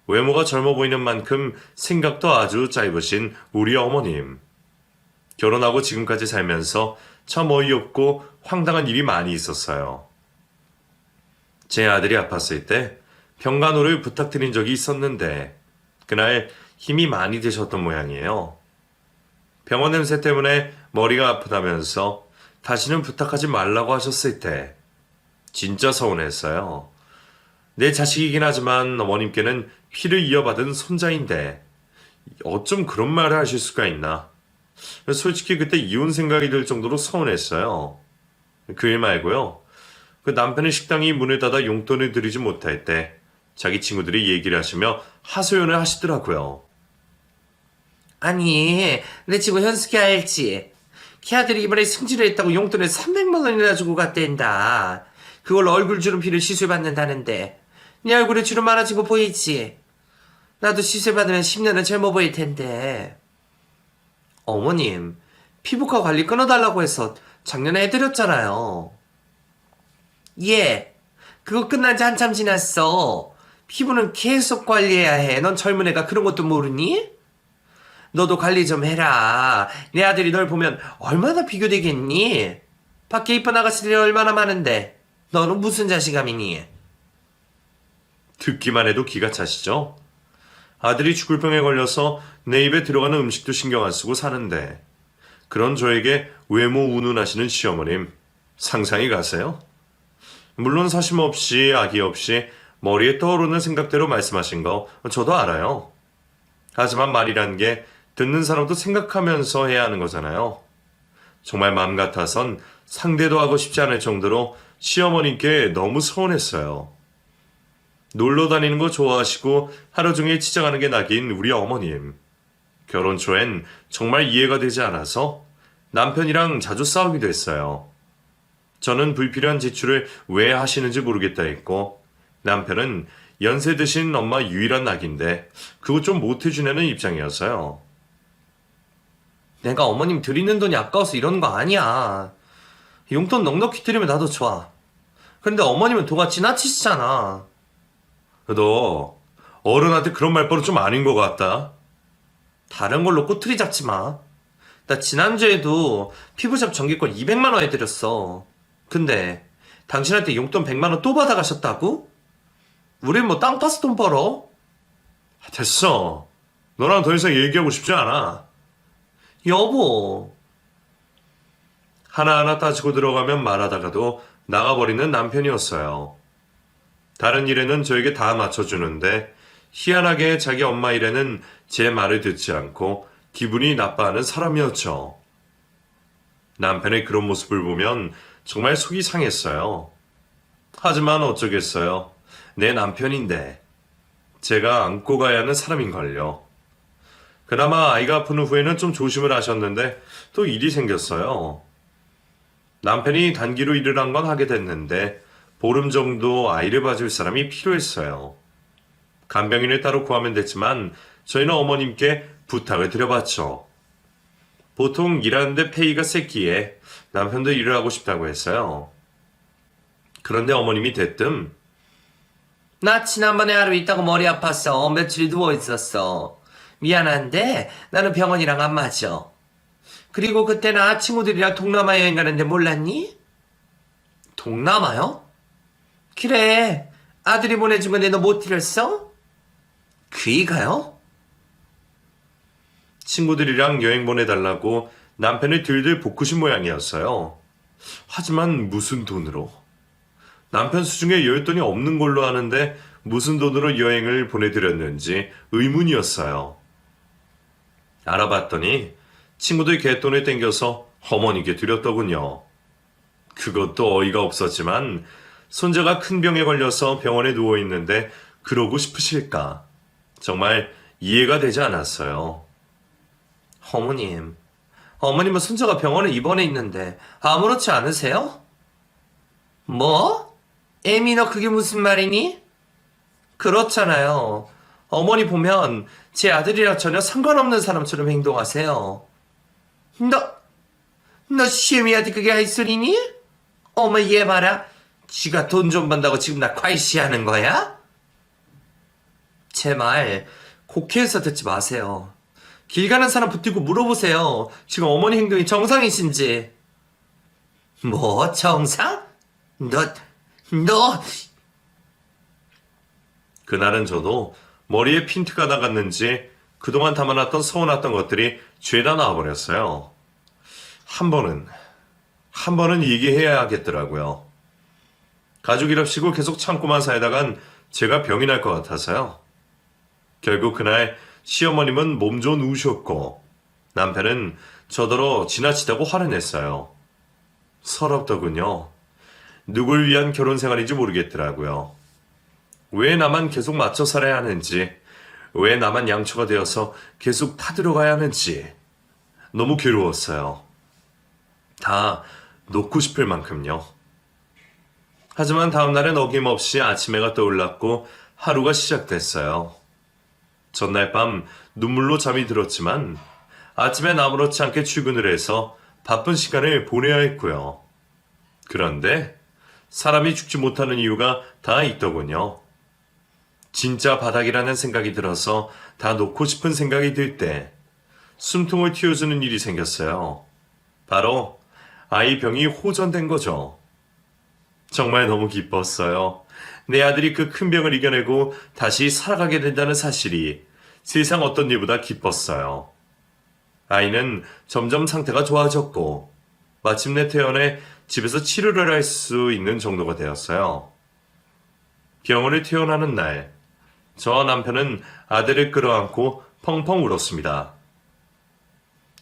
외모가 젊어 보이는 만큼 생각도 아주 짧으신 우리 어머님. 결혼하고 지금까지 살면서 참 어이없고 황당한 일이 많이 있었어요. 제 아들이 아팠을 때 병간호를 부탁드린 적이 있었는데 그날 힘이 많이 드셨던 모양이에요. 병원 냄새 때문에 머리가 아프다면서 다시는 부탁하지 말라고 하셨을 때 진짜 서운했어요. 내 자식이긴 하지만 어머님께는 피를 이어받은 손자인데 어쩜 그런 말을 하실 수가 있나. 솔직히 그때 이혼 생각이 들 정도로 서운했어요. 그 일 말고요. 그 남편의 식당이 문을 닫아 용돈을 드리지 못할 때 자기 친구들이 얘기를 하시며 하소연을 하시더라고요. 아니, 내 친구 현숙이 알지? 걔 아들이 이번에 승진을 했다고 용돈을 300만 원이나 주고 갔댄다. 그걸로 얼굴 주름피를 시술받는다는데 네 얼굴에 주름 많아진 거 보이지? 나도 시술 받으면 10년은 젊어 보일 텐데. 어머님, 피부과 관리 끊어달라고 해서 작년에 해드렸잖아요. 예, 그거 끝난 지 한참 지났어. 피부는 계속 관리해야 해. 넌 젊은 애가 그런 것도 모르니? 너도 관리 좀 해라. 내 아들이 널 보면 얼마나 비교되겠니? 밖에 이뻐 나갔을 일이 얼마나 많은데 너는 무슨 자신감이니? 듣기만 해도 기가 차시죠? 아들이 죽을 병에 걸려서 내 입에 들어가는 음식도 신경 안 쓰고 사는데 그런 저에게 외모 운운하시는 시어머님 상상이 가세요? 물론 사심 없이 악의 없이 머리에 떠오르는 생각대로 말씀하신 거 저도 알아요. 하지만 말이란 게 듣는 사람도 생각하면서 해야 하는 거잖아요. 정말 마음 같아선 상대도 하고 싶지 않을 정도로 시어머님께 너무 서운했어요. 놀러 다니는 거 좋아하시고 하루 종일 치장하는 게 낙인 우리 어머님. 결혼 초엔 정말 이해가 되지 않아서 남편이랑 자주 싸우기도 했어요. 저는 불필요한 지출을 왜 하시는지 모르겠다 했고 남편은 연세 드신 엄마 유일한 낙인데 그거 좀 못해주려는 입장이었어요. 내가 어머님 드리는 돈이 아까워서 이러는 거 아니야. 용돈 넉넉히 드리면 나도 좋아. 근데 어머님은 도가 지나치시잖아. 너 어른한테 그런 말버릇 좀 아닌 것 같다. 다른 걸로 꼬투리 잡지 마. 나 지난주에도 피부샵 전기권 200만 원 해드렸어. 근데 당신한테 용돈 100만 원 또 받아가셨다고? 우린 뭐 땅 파서 돈 벌어? 됐어. 너랑 더 이상 얘기하고 싶지 않아. 여보. 하나하나 따지고 들어가면 말하다가도 나가버리는 남편이었어요. 다른 일에는 저에게 다 맞춰주는데 희한하게 자기 엄마 일에는 제 말을 듣지 않고 기분이 나빠하는 사람이었죠. 남편의 그런 모습을 보면 정말 속이 상했어요. 하지만 어쩌겠어요. 내 남편인데 제가 안고 가야 하는 사람인걸요. 그나마 아이가 아픈 후에는 좀 조심을 하셨는데 또 일이 생겼어요. 남편이 단기로 일을 한 건 하게 됐는데 보름 정도 아이를 봐줄 사람이 필요했어요. 간병인을 따로 구하면 됐지만 저희는 어머님께 부탁을 드려봤죠. 보통 일하는데 페이가 셌기에 남편도 일을 하고 싶다고 했어요. 그런데 어머님이 대뜸 나 지난번에 하루 있다가 머리 아팠어. 며칠 누워있었어. 미안한데 나는 병원이랑 안 맞아. 그리고 그때 나 친구들이랑 동남아 여행 가는데 몰랐니? 동남아요? 그래. 아들이 보내준 건데 너 못 들었어? 그이가요? 친구들이랑 여행 보내달라고 남편을 들들 볶으신 모양이었어요. 하지만 무슨 돈으로? 남편 수중에 여윳돈이 없는 걸로 아는데 무슨 돈으로 여행을 보내드렸는지 의문이었어요. 알아봤더니 친구들 갯돈을 땡겨서 어머니께 드렸더군요. 그것도 어이가 없었지만 손자가 큰 병에 걸려서 병원에 누워있는데 그러고 싶으실까? 정말 이해가 되지 않았어요. 어머님은 손자가 병원에 입원해 있는데 아무렇지 않으세요? 뭐? 애미 너 그게 무슨 말이니? 그렇잖아요. 어머니 보면 제 아들이랑 전혀 상관없는 사람처럼 행동하세요. 너 시애미한테 그게 할 소리니? 어머 얘 봐라. 쥐가 돈 좀 번다고 지금 나 괄시하는 거야? 제 말 국회에서 듣지 마세요. 길 가는 사람 붙들고 물어보세요. 지금 어머니 행동이 정상이신지. 뭐 정상? 너 그날은 저도 머리에 핀트가 나갔는지 그동안 담아놨던 서운했던 것들이 죄다 나와버렸어요. 한 번은 얘기해야겠더라고요. 가족이랍시고 계속 참고만 살다간 제가 병이 날 것 같아서요. 결국 그날 시어머님은 몸 좋은 우셨고 남편은 저더러 지나치다고 화를 냈어요. 서럽더군요. 누굴 위한 결혼 생활인지 모르겠더라고요. 왜 나만 계속 맞춰 살아야 하는지, 왜 나만 양초가 되어서 계속 타들어가야 하는지 너무 괴로웠어요. 다 놓고 싶을 만큼요. 하지만 다음날은 어김없이 아침해가 떠올랐고 하루가 시작됐어요. 전날 밤 눈물로 잠이 들었지만 아침엔 아무렇지 않게 출근을 해서 바쁜 시간을 보내야 했고요. 그런데 사람이 죽지 못하는 이유가 다 있더군요. 진짜 바닥이라는 생각이 들어서 다 놓고 싶은 생각이 들 때 숨통을 틔워주는 일이 생겼어요. 바로 아이 병이 호전된 거죠. 정말 너무 기뻤어요. 내 아들이 그 큰 병을 이겨내고 다시 살아가게 된다는 사실이 세상 어떤 일보다 기뻤어요. 아이는 점점 상태가 좋아졌고 마침내 퇴원해 집에서 치료를 할 수 있는 정도가 되었어요. 병원을 퇴원하는 날, 저와 남편은 아들을 끌어안고 펑펑 울었습니다.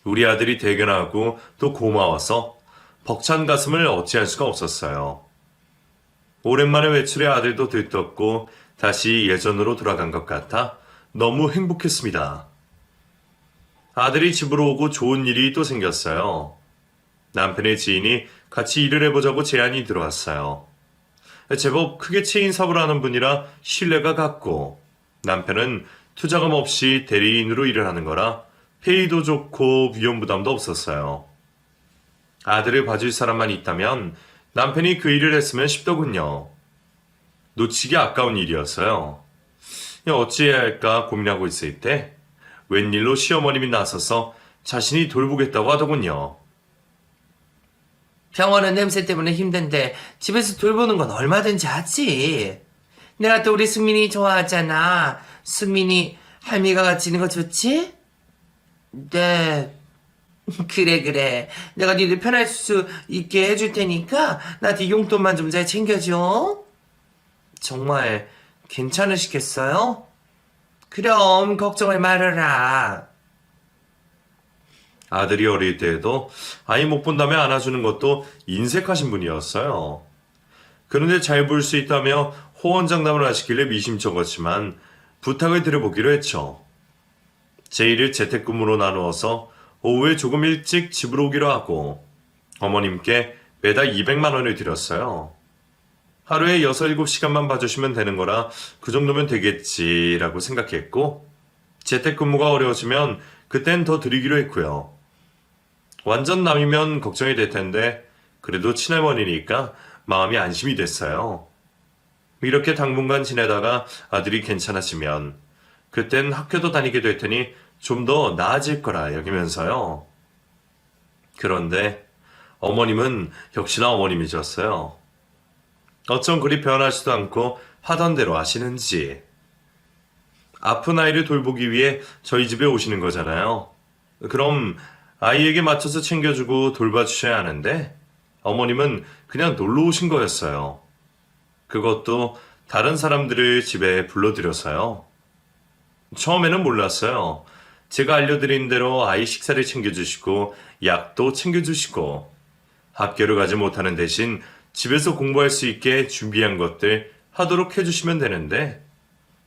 우리 아들이 대견하고 또 고마워서 벅찬 가슴을 어찌할 수가 없었어요. 오랜만에 외출해 아들도 들떴고 다시 예전으로 돌아간 것 같아 너무 행복했습니다. 아들이 집으로 오고 좋은 일이 또 생겼어요. 남편의 지인이 같이 일을 해보자고 제안이 들어왔어요. 제법 크게 체인 사업을 하는 분이라 신뢰가 갔고 남편은 투자금 없이 대리인으로 일을 하는 거라 페이도 좋고 위험 부담도 없었어요. 아들을 봐줄 사람만 있다면 남편이 그 일을 했으면 싶더군요. 놓치기 아까운 일이었어요. 어찌해야 할까 고민하고 있을 때 웬일로 시어머님이 나서서 자신이 돌보겠다고 하더군요. 병원은 냄새 때문에 힘든데 집에서 돌보는 건 얼마든지 하지. 내가 또 우리 승민이 좋아하잖아. 승민이 할미가 같이 있는 거 좋지? 네. 그래. 내가 니들 편할 수 있게 해줄 테니까 나한테 용돈만 좀 잘 챙겨줘. 정말 괜찮으시겠어요? 그럼 걱정을 말아라. 아들이 어릴 때에도 아이 못 본다며 안아주는 것도 인색하신 분이었어요. 그런데 잘 볼 수 있다며 호언장담을 하시길래 미심쩍었지만 부탁을 드려보기로 했죠. 제 일을 재택근무로 나누어서 오후에 조금 일찍 집으로 오기로 하고 어머님께 매달 200만 원을 드렸어요. 하루에 6, 7시간만 봐주시면 되는 거라 그 정도면 되겠지라고 생각했고 재택근무가 어려워지면 그땐 더 드리기로 했고요. 완전 남이면 걱정이 될 텐데 그래도 친할머니니까 마음이 안심이 됐어요. 이렇게 당분간 지내다가 아들이 괜찮아지면 그땐 학교도 다니게 될 테니 좀 더 나아질 거라 여기면서요. 그런데 어머님은 역시나 어머님이셨어요. 어쩜 그리 변하지도 않고 하던 대로 하시는지. 아픈 아이를 돌보기 위해 저희 집에 오시는 거잖아요. 그럼 아이에게 맞춰서 챙겨주고 돌봐주셔야 하는데 어머님은 그냥 놀러 오신 거였어요. 그것도 다른 사람들을 집에 불러들여서요. 처음에는 몰랐어요. 제가 알려드린 대로 아이 식사를 챙겨주시고 약도 챙겨주시고 학교를 가지 못하는 대신 집에서 공부할 수 있게 준비한 것들 하도록 해주시면 되는데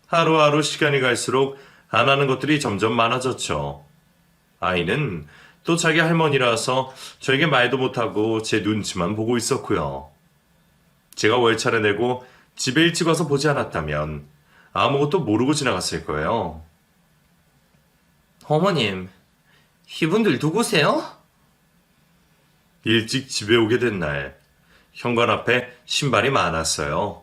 하루하루 시간이 갈수록 안 하는 것들이 점점 많아졌죠. 아이는 또 자기 할머니라서 저에게 말도 못하고 제 눈치만 보고 있었고요. 제가 월차를 내고 집에 일찍 와서 보지 않았다면 아무것도 모르고 지나갔을 거예요. 어머님, 이분들 누구세요? 일찍 집에 오게 된 날, 현관 앞에 신발이 많았어요.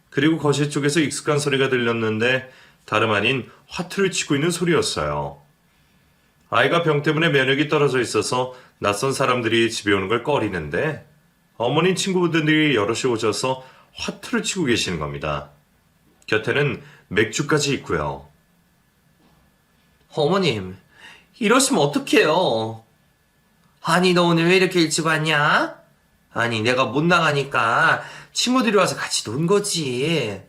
그리고 거실 쪽에서 익숙한 소리가 들렸는데 다름 아닌 화투를 치고 있는 소리였어요. 아이가 병 때문에 면역이 떨어져 있어서 낯선 사람들이 집에 오는 걸 꺼리는데 어머님 친구분들이 여럿이 오셔서 화투를 치고 계시는 겁니다. 곁에는 맥주까지 있고요. 어머님, 이러시면 어떡해요? 아니, 너 오늘 왜 이렇게 일찍 왔냐? 아니, 내가 못 나가니까 친구들이 와서 같이 논 거지.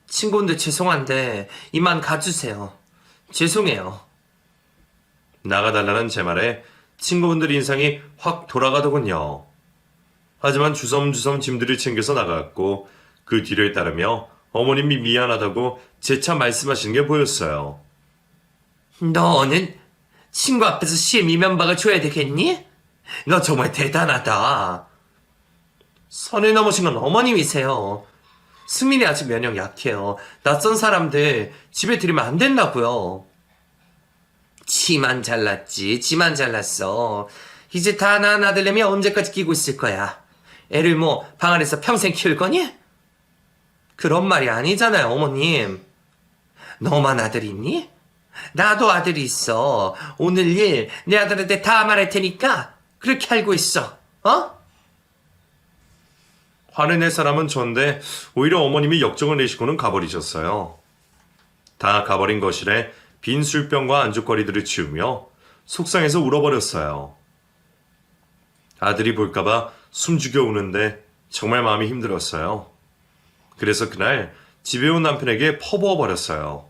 친구분들 죄송한데 이만 가주세요. 죄송해요. 나가달라는 제 말에 친구분들 인상이 확 돌아가더군요. 하지만 주섬주섬 짐들을 챙겨서 나갔고 그 뒤를 따르며 어머님이 미안하다고 재차 말씀하시는 게 보였어요. 너는 친구 앞에서 심의 면박을 줘야 되겠니? 너 정말 대단하다. 선을 넘으신 건 어머님이세요. 승민이 아직 면역 약해요. 낯선 사람들 집에 들이면 안 된다고요. 지만 잘났지. 지만 잘났어. 이제 다 낳은 아들내미 언제까지 끼고 있을 거야. 애를 뭐 방 안에서 평생 키울 거니? 그런 말이 아니잖아요, 어머님. 너만 아들 있니? 나도 아들이 있어. 오늘 일 내 아들한테 다 말할 테니까 그렇게 알고 있어. 어? 화를 낼 사람은 전데 오히려 어머님이 역정을 내시고는 가버리셨어요. 다 가버린 거실에 빈 술병과 안주거리들을 치우며 속상해서 울어버렸어요. 아들이 볼까봐 숨죽여 우는데 정말 마음이 힘들었어요. 그래서 그날 집에 온 남편에게 퍼부어버렸어요.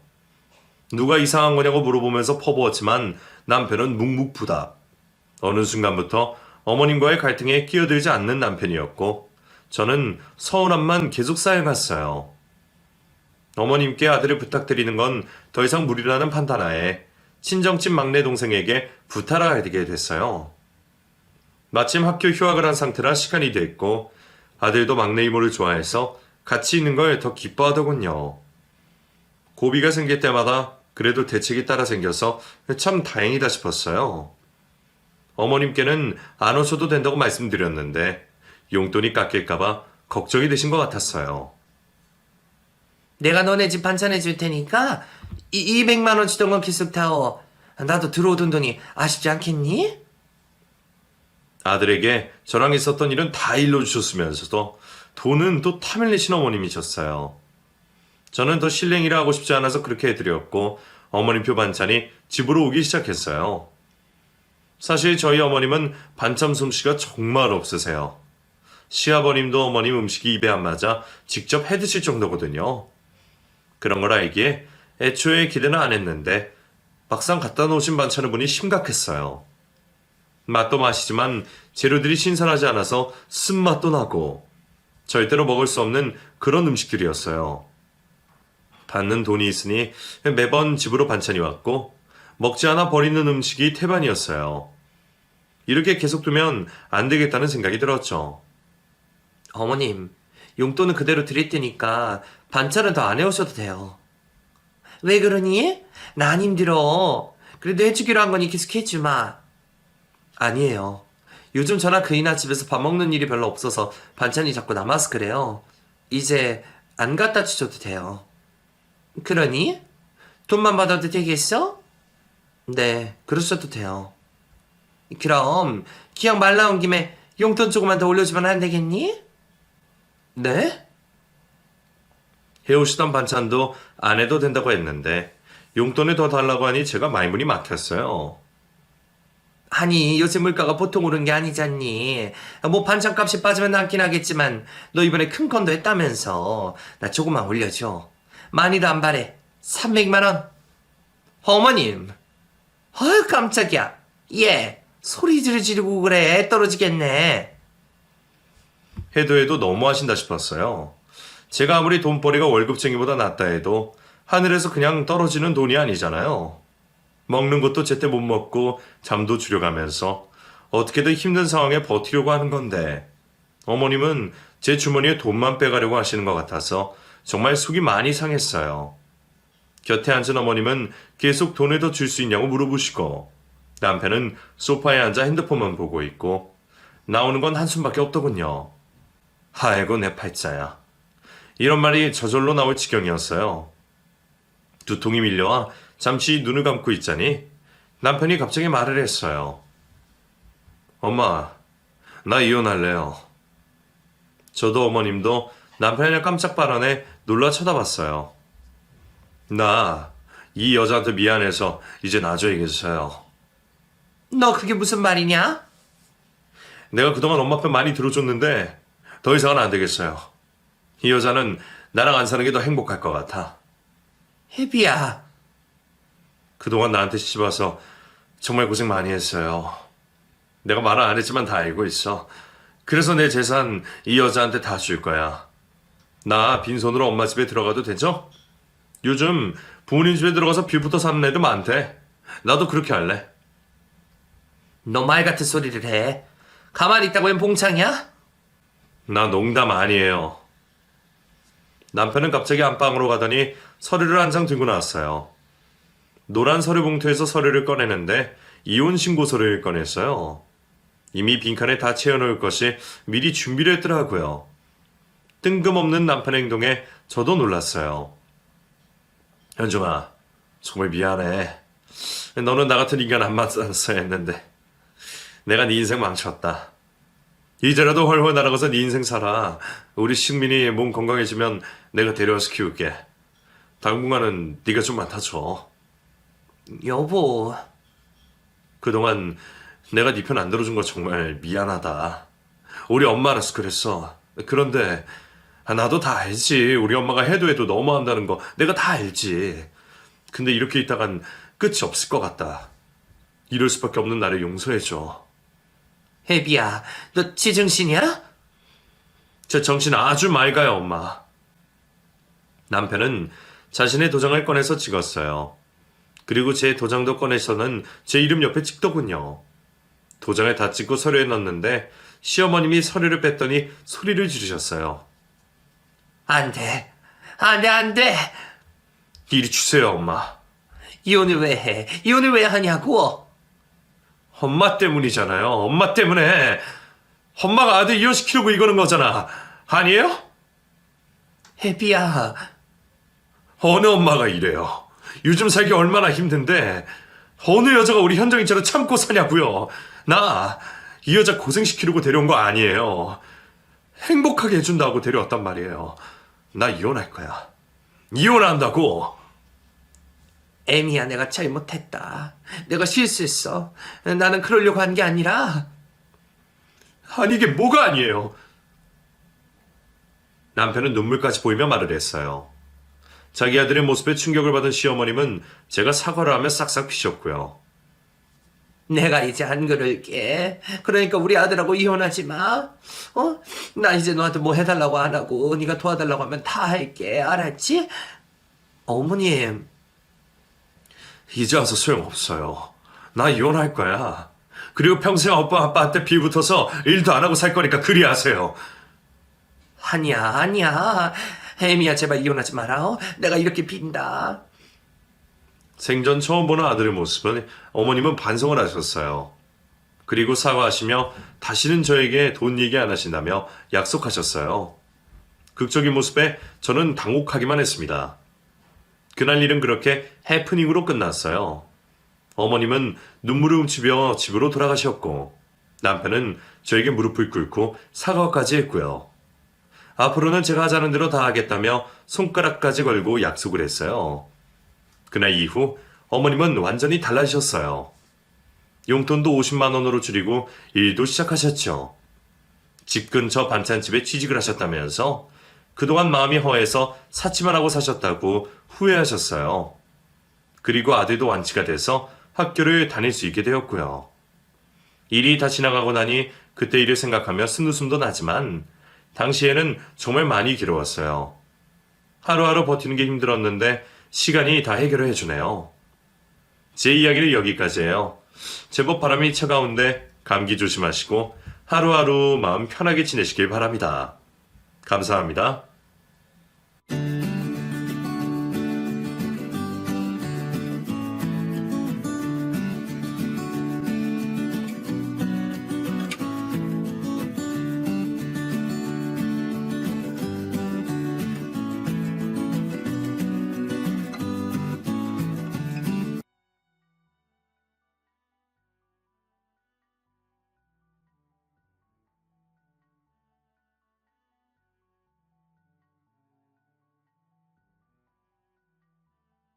누가 이상한 거냐고 물어보면서 퍼부었지만 남편은 묵묵부답. 어느 순간부터 어머님과의 갈등에 끼어들지 않는 남편이었고 저는 서운함만 계속 쌓여갔어요. 어머님께 아들을 부탁드리는 건 더 이상 무리라는 판단하에 친정집 막내 동생에게 부탁을 하게 됐어요. 마침 학교 휴학을 한 상태라 시간이 됐고 아들도 막내 이모를 좋아해서 같이 있는 걸 더 기뻐하더군요. 고비가 생길 때마다 그래도 대책이 따라 생겨서 참 다행이다 싶었어요. 어머님께는 안 오셔도 된다고 말씀드렸는데 용돈이 깎일까봐 걱정이 되신 것 같았어요. 내가 너네 집 반찬해 줄 테니까 200만 원 주던 건 기숙 타오. 나도 들어오던 돈이 아쉽지 않겠니? 아들에게 저랑 있었던 일은 다 일러주셨으면서도 돈은 또 탐을 내신 어머님이셨어요. 저는 더 실랭이라 하고 싶지 않아서 그렇게 해드렸고 어머님표 반찬이 집으로 오기 시작했어요. 사실 저희 어머님은 반찬 솜씨가 정말 없으세요. 시아버님도 어머님 음식이 입에 안 맞아 직접 해드실 정도거든요. 그런 걸 알기에 애초에 기대는 안 했는데 막상 갖다 놓으신 반찬을 보니 심각했어요. 맛도 맛이지만 재료들이 신선하지 않아서 쓴맛도 나고 절대로 먹을 수 없는 그런 음식들이었어요. 받는 돈이 있으니 매번 집으로 반찬이 왔고 먹지 않아 버리는 음식이 태반이었어요. 이렇게 계속 두면 안 되겠다는 생각이 들었죠. 어머님, 용돈은 그대로 드릴 테니까 반찬은 더 안 해오셔도 돼요. 왜 그러니? 나 안 힘들어. 그래도 해주기로 한 거니 계속 해주마. 아니에요. 요즘 저랑 그이나 집에서 밥 먹는 일이 별로 없어서 반찬이 자꾸 남아서 그래요. 이제 안 갖다 주셔도 돼요. 그러니? 돈만 받아도 되겠어? 네, 그러셔도 돼요. 그럼 기왕 말 나온 김에 용돈 조금만 더 올려주면 안 되겠니? 네? 해오시던 반찬도 안 해도 된다고 했는데 용돈을 더 달라고 하니 제가 말문이 막혔어요. 아니, 요새 물가가 보통 오른 게 아니잖니. 뭐 반찬값이 빠지면 남긴 하겠지만 너 이번에 큰 건도 했다면서. 나 조금만 올려줘. 많이도 안 바래. 300만 원. 어머님. 아유, 깜짝이야. 예, 소리 지르고 그래. 떨어지겠네. 해도 너무 하신다 싶었어요. 제가 아무리 돈벌이가 월급쟁이보다 낫다 해도 하늘에서 그냥 떨어지는 돈이 아니잖아요. 먹는 것도 제때 못 먹고 잠도 줄여가면서 어떻게든 힘든 상황에 버티려고 하는 건데 어머님은 제 주머니에 돈만 빼가려고 하시는 것 같아서 정말 속이 많이 상했어요. 곁에 앉은 어머님은 계속 돈을 더 줄 수 있냐고 물어보시고 남편은 소파에 앉아 핸드폰만 보고 있고 나오는 건 한숨밖에 없더군요. 아이고 내 팔자야. 이런 말이 저절로 나올 지경이었어요. 두통이 밀려와 잠시 눈을 감고 있자니 남편이 갑자기 말을 했어요. 엄마, 나 이혼할래요. 저도 어머님도 남편의 깜짝 발언에 놀라 쳐다봤어요. 나 이 여자한테 미안해서 이제 놔줘야겠어요. 너 그게 무슨 말이냐? 내가 그동안 엄마 편 많이 들어줬는데 더 이상은 안 되겠어요. 이 여자는 나랑 안 사는 게 더 행복할 것 같아. 혜비야. 그동안 나한테 시집와서 정말 고생 많이 했어요. 내가 말을 안 했지만 다 알고 있어. 그래서 내 재산 이 여자한테 다 줄 거야. 나 빈손으로 엄마 집에 들어가도 되죠? 요즘 부모님 집에 들어가서 뷰부터 사는 애들 많대. 나도 그렇게 할래. 너 말 같은 소리를 해. 가만히 있다고 웬 봉창이야? 나 농담 아니에요. 남편은 갑자기 안방으로 가더니 서류를 한 장 들고 나왔어요. 노란 서류 봉투에서 서류를 꺼내는데 이혼 신고서를 꺼냈어요. 이미 빈칸에 다 채워놓을 것이 미리 준비를 했더라고요. 뜬금없는 남편의 행동에 저도 놀랐어요. 현중아, 정말 미안해. 너는 나 같은 인간 안 만났어야 했는데 내가 네 인생 망쳤다. 이제라도 훨훨 날아가서 네 인생 살아. 우리 식민이 몸 건강해지면 내가 데려와서 키울게. 당분간은 네가 좀 맡아줘. 여보. 그동안 내가 네 편 안 들어준 거 정말 미안하다. 우리 엄마라서 그랬어. 그런데 나도 다 알지. 우리 엄마가 해도 너무한다는 거 내가 다 알지. 근데 이렇게 있다간 끝이 없을 것 같다. 이럴 수밖에 없는 나를 용서해줘. 혜비야, 너 제정신이야? 제 정신 아주 맑아요, 엄마. 남편은 자신의 도장을 꺼내서 찍었어요. 그리고 제 도장도 꺼내서는 제 이름 옆에 찍더군요. 도장을 다 찍고 서류에 넣었는데 시어머님이 서류를 뺐더니 소리를 지르셨어요. 안 돼. 안 돼, 안 돼. 이리 주세요, 엄마. 이혼을 왜 해? 이혼을 왜 하냐고? 엄마 때문이잖아요. 엄마 때문에. 엄마가 아들 이혼시키려고 이러는 거잖아. 아니에요? 혜비야, 어느 엄마가 이래요. 요즘 살기 얼마나 힘든데 어느 여자가 우리 현정이처럼 참고 사냐고요. 나 이 여자 고생시키려고 데려온 거 아니에요. 행복하게 해준다고 데려왔단 말이에요. 나 이혼할 거야. 이혼한다고. 애미야, 내가 잘못했다. 내가 실수했어. 나는 그러려고 한 게 아니라. 아니 이게 뭐가 아니에요. 남편은 눈물까지 보이며 말을 했어요. 자기 아들의 모습에 충격을 받은 시어머님은 제가 사과를 하며 싹싹 피셨고요. 내가 이제 안 그럴게. 그러니까 우리 아들하고 이혼하지 마. 나 이제 너한테 뭐 해달라고 안 하고 네가 도와달라고 하면 다 할게. 알았지? 어머님, 이제 와서 소용없어요. 나 이혼할 거야. 그리고 평생 오빠 아빠한테 빌붙어서 일도 안 하고 살 거니까 그리 하세요. 아니야. 애미야, 제발 이혼하지 마라. 내가 이렇게 빈다. 생전 처음 보는 아들의 모습은 어머님은 반성을 하셨어요. 그리고 사과하시며 다시는 저에게 돈 얘기 안 하신다며 약속하셨어요. 극적인 모습에 저는 당혹하기만 했습니다. 그날 일은 그렇게 해프닝으로 끝났어요. 어머님은 눈물을 훔치며 집으로 돌아가셨고 남편은 저에게 무릎을 꿇고 사과까지 했고요. 앞으로는 제가 하자는 대로 다 하겠다며 손가락까지 걸고 약속을 했어요. 그날 이후 어머님은 완전히 달라지셨어요. 용돈도 50만 원으로 줄이고 일도 시작하셨죠. 집 근처 반찬집에 취직을 하셨다면서 그동안 마음이 허해서 사치만 하고 사셨다고 후회하셨어요. 그리고 아들도 완치가 돼서 학교를 다닐 수 있게 되었고요. 일이 다 지나가고 나니 그때 일을 생각하며 쓴웃음도 나지만 당시에는 정말 많이 괴로웠어요. 하루하루 버티는 게 힘들었는데 시간이 다 해결을 해주네요. 제 이야기는 여기까지예요. 제법 바람이 차가운데 감기 조심하시고 하루하루 마음 편하게 지내시길 바랍니다. 감사합니다.